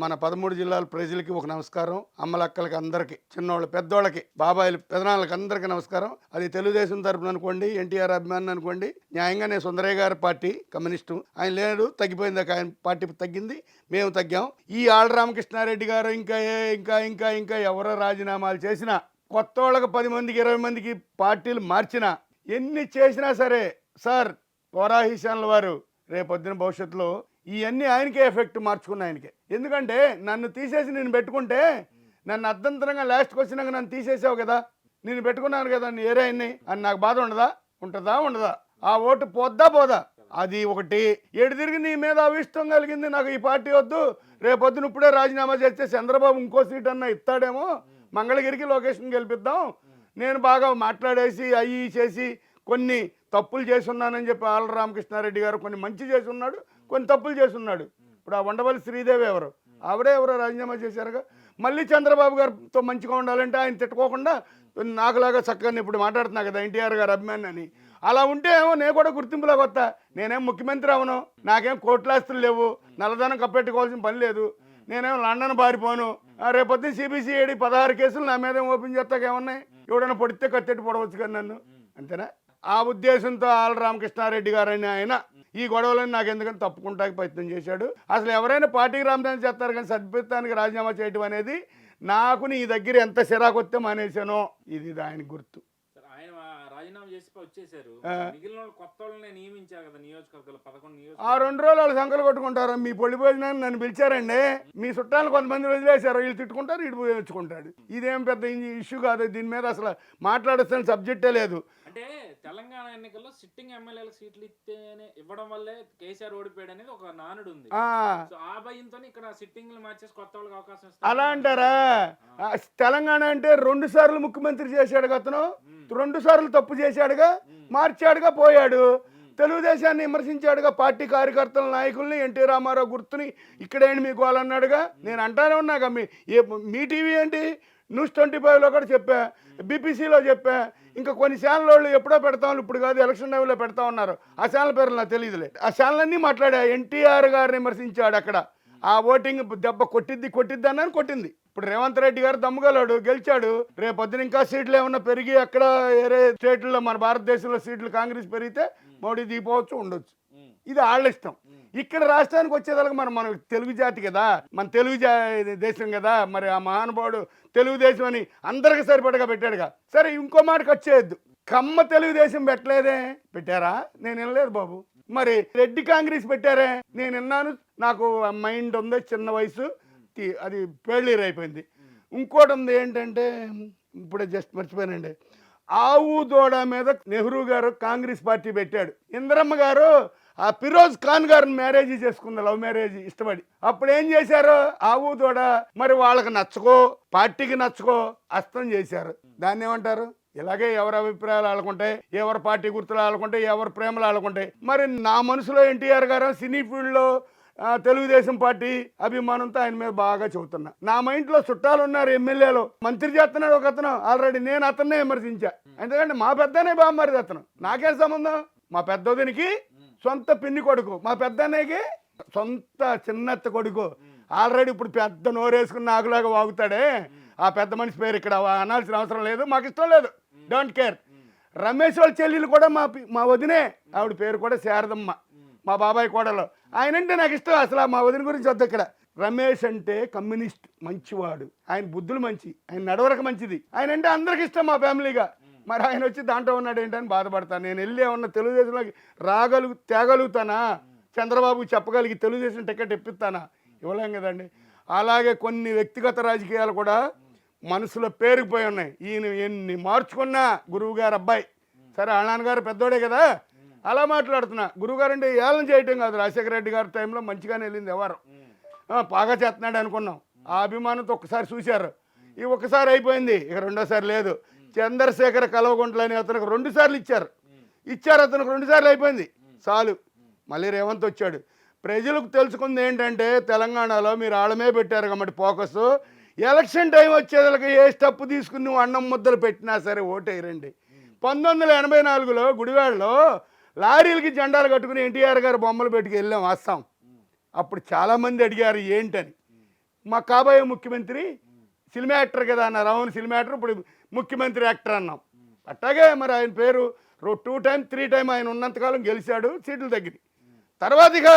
మన 13 జిల్లాల ప్రజలకి ఒక నమస్కారం. అమ్మలక్కలకి అందరికీ, చిన్నోళ్ళ పెద్దోళ్ళకి, బాబాయిలు పెదనాళ్ళకి అందరికీ నమస్కారం. అది తెలుగుదేశం తరపున అనుకోండి, ఎన్టీఆర్ అభిమానులు అనుకోండి. న్యాయంగానే సుందరయ్య గారి పార్టీ కమ్యూనిస్టు, ఆయన లేడు, తగ్గిపోయింది. ఆయన పార్టీ తగ్గింది, మేము తగ్గాం. ఈ ఆళ్ళ రామకృష్ణారెడ్డి గారు ఇంకా ఇంకా ఇంకా ఇంకా ఎవరో రాజీనామాలు చేసినా, కొత్త వాళ్ళకి 10 మందికి 20 మందికి పార్టీలు మార్చినా, ఎన్ని చేసినా సరే సార్ పోరాహిశాన్ల వారు రేపొద్దున భవిష్యత్తులో ఇవన్నీ ఆయనకే ఎఫెక్ట్ మార్చుకున్న ఆయనకే. ఎందుకంటే నన్ను తీసేసి నేను పెట్టుకుంటే, నన్ను అర్ధంతరంగా లాస్ట్కి వచ్చినాక నన్ను తీసేసావు కదా, నేను పెట్టుకున్నాను కదా ఏరే ఆయన్ని అని నాకు బాధ ఉండదా? ఉండదా? ఆ ఓటు పోదా? అది ఒకటి. ఏడు తిరిగి నీ మీద అవిష్టం కలిగింది, నాకు ఈ పార్టీ వద్దు, రేపొద్దున ఇప్పుడే రాజీనామా చేస్తే చంద్రబాబు ఇంకో సీట్ అన్నా ఇస్తాడేమో, మంగళగిరికి లొకేషన్ గెలిపిద్దాం, నేను బాగా మాట్లాడేసి అయ్యి చేసి కొన్ని తప్పులు చేసి ఉన్నానని చెప్పి ఆళ్ళ రామకృష్ణారెడ్డి గారు కొన్ని మంచి చేసి ఉన్నాడు, కొన్ని తప్పులు చేసి ఉన్నాడు. ఇప్పుడు ఆ ఉండవల్లి శ్రీదేవి ఎవరు, ఆవిడే ఎవరో రాజీనామా చేశారుగా. మళ్ళీ చంద్రబాబు గారితో మంచిగా ఉండాలంటే ఆయన తిట్టుకోకుండా నాకులాగా చక్కగా ఇప్పుడు మాట్లాడుతున్నా కదా ఎన్టీఆర్ గారు అభిమాని అని. అలా ఉంటే ఏమో నేను కూడా గుర్తింపులోకి వస్తా. నేనేం ముఖ్యమంత్రి అవను, నాకేం కోట్లాస్తులు లేవు, నల్లధనం కప్పెట్టుకోవాల్సిన పని లేదు, నేనేం లండన్ బారిపోను, రేపొద్దు సిబిసిఐడి 16 కేసులు నా మీద ఓపెన్ చేస్తాకేమన్నాయి, ఎవడైనా పొడితే కత్తెట్టి పొడవచ్చు కదా నన్ను, అంతేనా? ఆ ఉద్దేశంతో ఆళ్ళ రామకృష్ణారెడ్డి గారని ఆయన ఈ గొడవలను నాకు ఎందుకని తప్పుకుంటానికి ప్రయత్నం చేశాడు. అసలు ఎవరైనా పార్టీకి రామదానం చేస్తారు, కానీ సభ్యత్వానికి రాజీనామా చేయడం అనేది నాకు నీ దగ్గర ఎంత సిరాకు వస్తే మానేశానో ఇది ఆయనకు గుర్తు. రాజీనామా చేసి వచ్చేసారు, మిగిలిన కొత్త వాళ్ళని నియమించారు కదా నియోజకవర్గాలు 11 ఆ 2 రోజులు వాళ్ళు సంకలు కొట్టుకుంటారు. మీ పొడి భోజనాన్ని నన్ను పిలిచారండి, మీ చుట్టాలు కొంతమంది వదిలేశారు, వీళ్ళు తిట్టుకుంటారు, ఇటు పోయి వచ్చుకుంటాడు. ఇదేం పెద్ద ఇష్యూ కాదు, దీని మీద అసలు మాట్లాడాల్సిన సబ్జెక్టే లేదు. అంటే తెలంగాణ ఎన్నికల్లో సిట్టింగ్ ఎమ్మెల్యేలకు సీట్లు ఇస్తేనే ఇవ్వడం వల్లే కేసీఆర్ ఓడిపోయాడు అనేది ఒక నానుడు ఉంది. ఆ భయంతో ఇక్కడ సిట్టింగ్ మార్చేసి కొత్త వాళ్ళకి అవకాశం ఇస్తారు. అలా అంటారా? తెలంగాణ అంటే 2 సార్లు ముఖ్యమంత్రి చేశాడు అతను, 2 సార్లు తప్పు చేశాడుగా, మార్చాడుగా, పోయాడు. తెలుగుదేశాన్ని విమర్శించాడుగా, పార్టీ కార్యకర్తల నాయకుల్ని, ఎన్టీ రామారావు గుర్తుని ఇక్కడేంటి మీకు వాళ్ళన్నాడుగా. నేను అంటానే ఉన్నాగా, మీ టీవీ ఏంటి, న్యూస్ 25లో కూడా చెప్పా, బీపీసీలో చెప్పా, ఇంకా కొన్ని ఛానల్ వాళ్ళు ఎప్పుడో పెడతాం, ఇప్పుడు కాదు ఎలక్షన్ టైంలో పెడతా ఉన్నారు. ఆ ఛానల్ పేర్లు నాకు తెలియదులే. ఆ ఛానల్ మాట్లాడా, ఎన్టీఆర్ గారిని విమర్శించాడు అక్కడ. ఆ ఓటింగ్ దెబ్బ కొట్టిద్ది అన్నాను, కొట్టింది. ఇప్పుడు రేవంత్ రెడ్డి గారు దమ్ముగలాడు, గెలిచాడు. రేపొద్దున ఇంకా సీట్లు ఏమన్నా పెరిగి అక్కడ వేరే స్టేట్లలో మన భారతదేశంలో సీట్లు కాంగ్రెస్ పెరిగితే మోడీ దిగిపోవచ్చు, ఉండొచ్చు. ఇది వాళ్ళ ఇష్టం. ఇక్కడ రాష్ట్రానికి వచ్చేదానికి మన తెలుగు జాతి కదా, మన తెలుగు దేశం కదా, మరి ఆ మహానుభావుడు తెలుగుదేశం అని అందరికి సరిపడగా పెట్టాడుగా. సరే ఇంకో మాటకు వచ్చేయద్దు, కమ్మ తెలుగుదేశం పెట్టలేదే, పెట్టారా? నేను వినలేదు బాబు. మరి రెడ్డి కాంగ్రెస్ పెట్టారే, నేను విన్నాను. నాకు మైండ్ ఉంది, చిన్న వయసు, అది ఫెయిల్యూర్ అయిపోయింది. ఇంకోటి ఉంది ఏంటంటే, ఇప్పుడే జస్ట్ మర్చిపోయానండి, ఆవు దూడ మీద నెహ్రూ గారు కాంగ్రెస్ పార్టీ పెట్టాడు. ఇందిరమ్మ గారు ఆ ఫిరోజ్ ఖాన్ గారిని మ్యారేజ్ చేసుకుంది, లవ్ మ్యారేజ్ ఇష్టపడి. అప్పుడు ఏం చేశారు, ఆవు దూడ మరి వాళ్ళకి నచ్చుకో, పార్టీకి నచ్చుకో అస్తం చేశారు. దాన్ని ఏమంటారు? ఇలాగే ఎవరి అభిప్రాయాలు ఆడుకుంటాయి, ఎవరి పార్టీ గుర్తులు ఆడుకుంటాయి, ఎవరి ప్రేమలు ఆడుకుంటాయి. మరి నా మనసులో ఎన్టీఆర్ గారు సినీ ఫీల్డ్లో తెలుగుదేశం పార్టీ అభిమానంతో ఆయన మీద బాగా చెబుతున్నా. నా మైండ్లో చుట్టాలు ఉన్నారు, ఎమ్మెల్యేలు, మంత్రి చేస్తున్నాడు ఒక అతను ఆల్రెడీ, నేను అతన్నే విమర్శించా. ఎందుకంటే మా పెద్దనే బామ్మరిది అతను, నాకేం సంబంధం? మా పెద్దోదినికి సొంత పిన్ని కొడుకు, మా పెద్దన్నయ్యకి సొంత చిన్నత్త కొడుకు. ఆల్రెడీ ఇప్పుడు పెద్ద నోరేసుకుని నాకులాగా వాగుతాడే, ఆ పెద్ద మనిషి పేరు ఇక్కడ అనాల్సిన అవసరం లేదు, మాకు ఇష్టం లేదు, డోంట్ కేర్. రమేష్ వాళ్ళ చెల్లెలు కూడా మా వదినే, ఆవిడ పేరు కూడా శారదమ్మ, మా బాబాయ్ కోడలో. ఆయన అంటే నాకు ఇష్టం, అసలు మా వదిన గురించి వద్దు ఇక్కడ. రమేష్ అంటే కమ్యూనిస్ట్, మంచివాడు, ఆయన బుద్ధులు మంచి, ఆయన నడవరక మంచిది, ఆయన అంటే అందరికి ఇష్టం మా ఫ్యామిలీగా. మరి ఆయన వచ్చి దాంట్లో ఉన్నాడు ఏంటని బాధపడతాను. నేను వెళ్ళి ఏమన్నా తెలుగుదేశంలోకి తేగలుగుతానా? చంద్రబాబు చెప్పగలిగి తెలుగుదేశం టికెట్ ఇప్పిస్తానా? ఇవ్వలేం కదండి. అలాగే కొన్ని వ్యక్తిగత రాజకీయాలు కూడా మనసులో పేరుకుపోయి ఉన్నాయి. ఈయన ఎన్ని మార్చుకున్నా గురువు గారు అబ్బాయి, సరే నాన్నగారు పెద్దోడే కదా, అలా మాట్లాడుతున్నా. గురువుగారు అంటే ఏళ్ళని చేయటం కాదు, రాజశేఖర రెడ్డి గారి టైంలో మంచిగానే వెళ్ళింది, ఎవరు బాగా చేస్తున్నాడు అనుకున్నాం. ఆ అభిమానంతో ఒక్కసారి చూశారు, ఈ ఒక్కసారి అయిపోయింది, ఇక రెండోసారి లేదు. చంద్రశేఖర కల్వకుంట్లని అతనికి 2 సార్లు ఇచ్చారు, అతనికి 2 సార్లు అయిపోయింది, చాలు. మళ్ళీ రేవంత్ వచ్చాడు. ప్రజలకు తెలుసుకుంది ఏంటంటే, తెలంగాణలో మీరు ఆళ్ళమే పెట్టారు కాబట్టి ఫోకస్, ఎలక్షన్ టైం వచ్చేదానికి ఏ స్టెప్ తీసుకుని నువ్వు అన్నం ముద్దలు పెట్టినా సరే ఓటేయరండి. 1984లో గుడివాడలో లారీలకి జెండాలు కట్టుకుని ఎన్టీఆర్ గారు బొమ్మలు పెట్టుకు వెళ్ళాం వస్తాం. అప్పుడు చాలామంది అడిగారు ఏంటని. మా కాబోయే ముఖ్యమంత్రి సినిమా యాక్టర్ కదా అన్నారు. అవును సినిమా యాక్టర్, ఇప్పుడు ముఖ్యమంత్రి యాక్టర్ అన్నాం. అట్టాగే మరి ఆయన పేరు 2 టైమ్ 3 టైమ్ ఆయన ఉన్నంతకాలం గెలిచాడు, సీట్లు తగ్గింది. తర్వాత ఇక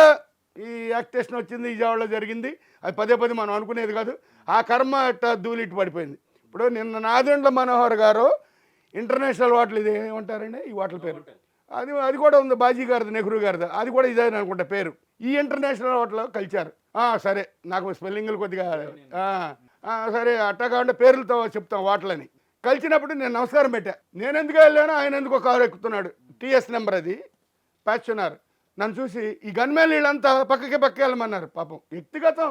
ఈ యాక్టేషన్ వచ్చింది, విజయవాడలో జరిగింది. అది పదే పదే మనం అనుకునేది కాదు. ఆ కర్మ అట్ట ధూళిట్టు పడిపోయింది. ఇప్పుడు నిన్న నాదెండ్ల మనోహర్ గారు ఇంటర్నేషనల్ హోటల్, ఇది ఏమంటారండి ఈ హోటల్ పేరు, అది కూడా ఉంది, బాజీ గారిది, నెహ్రూ గారిది, అది కూడా ఇదే అనుకుంటా పేరు. ఈ ఇంటర్నేషనల్ హోటల్లో కలిచారు. సరే నాకు స్పెల్లింగ్లు కొద్దిగా సరే అట్టా కాకుండా పేర్లతో చెప్తాం హోటల్ అని. కలిసినప్పుడు నేను నమస్కారం పెట్టా. నేను ఎందుకు వెళ్ళాను, ఆయన ఎందుకో కారు ఎక్కుతున్నాడు, టీఎస్ నెంబర్ అది, ప్యాచున్నారు. నన్ను చూసి ఈ గన్మేన్ వీళ్ళంతా పక్కకి వెళ్ళమన్నారు. పాపం వ్యక్తిగతం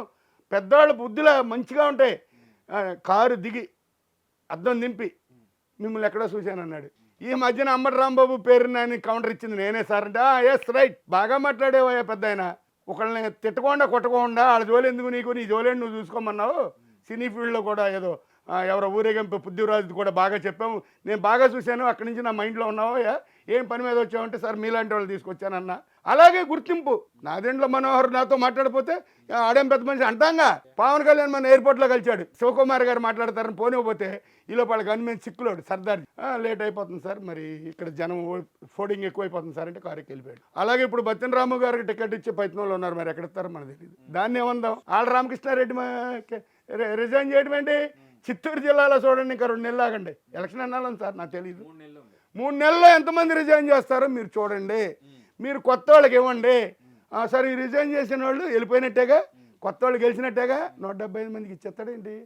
పెద్దవాళ్ళ బుద్ధిలో మంచిగా ఉంటాయి. కారు దిగి అద్దం దింపి మిమ్మల్ని ఎక్కడో చూశాను అన్నాడు. ఈ మధ్యన అంబటి రాంబాబు పేరు నేను కౌంటర్ ఇచ్చింది నేనే సార్ అంటే, ఎస్ రైట్, బాగా మాట్లాడేవయ్యా పెద్ద ఆయన, ఒకళ్ళని తిట్టకుండా కొట్టకుండా వాళ్ళ జోలు ఎందుకు నీకు, నీ జోలేండి నువ్వు చూసుకోమన్నావు. సినీ ఫీల్డ్లో కూడా ఏదో ఎవరో ఊరేగింపు పృథ్వీరాజు కూడా బాగా చెప్పాము, నేను బాగా చూశాను, అక్కడి నుంచి నా మైండ్లో ఉన్నావో ఏం పని మీద వచ్చావంటే సార్ మీలాంటి వాళ్ళు తీసుకొచ్చానన్నా. అలాగే గుర్తింపు. నాదెండ్ల మనోహర్ నాతో మాట్లాడిపోతే ఆడేం పెద్ద మనిషి అంటాంగా. పవన్ కళ్యాణ్ మన ఎయిర్పోర్ట్లో కలిచాడు, శివకుమార్ గారు మాట్లాడతారని పోనివ్వబోతే ఈలో వాళ్ళకి గన్మెన్ చిక్కులోడు సర్దార్, లేట్ అయిపోతుంది సార్, మరి ఇక్కడ జనం ఫోడింగ్ ఎక్కువైపోతుంది సార్ అంటే కారుకి వెళ్ళిపోయాడు. అలాగే ఇప్పుడు బత్తిన రాము గారికి టికెట్ ఇచ్చే ప్రయత్నంలో ఉన్నారు, మరి ఎక్కడిస్తారో మనకు తెలియదు. దాన్ని ఏమందాం. ఆళ్ళ రామకృష్ణారెడ్డి రిజైన్ చేయడం ఏంటి? చిత్తూరు జిల్లాలో చూడండి, ఇంకా 2 నెలలు ఆగండి, ఎలక్షన్ అన్నాను సార్ నాకు తెలియదు. 3 నెలల్లో ఎంతమంది రిజైన్ చేస్తారో మీరు చూడండి. మీరు కొత్త వాళ్ళకి ఇవ్వండి. సరే ఈ రిజైన్ చేసిన వాళ్ళు వెళ్ళిపోయినట్టేగా, కొత్త వాళ్ళు గెలిచినట్టేగా, 175 మందికి ఇచ్చేస్తాడేంటి?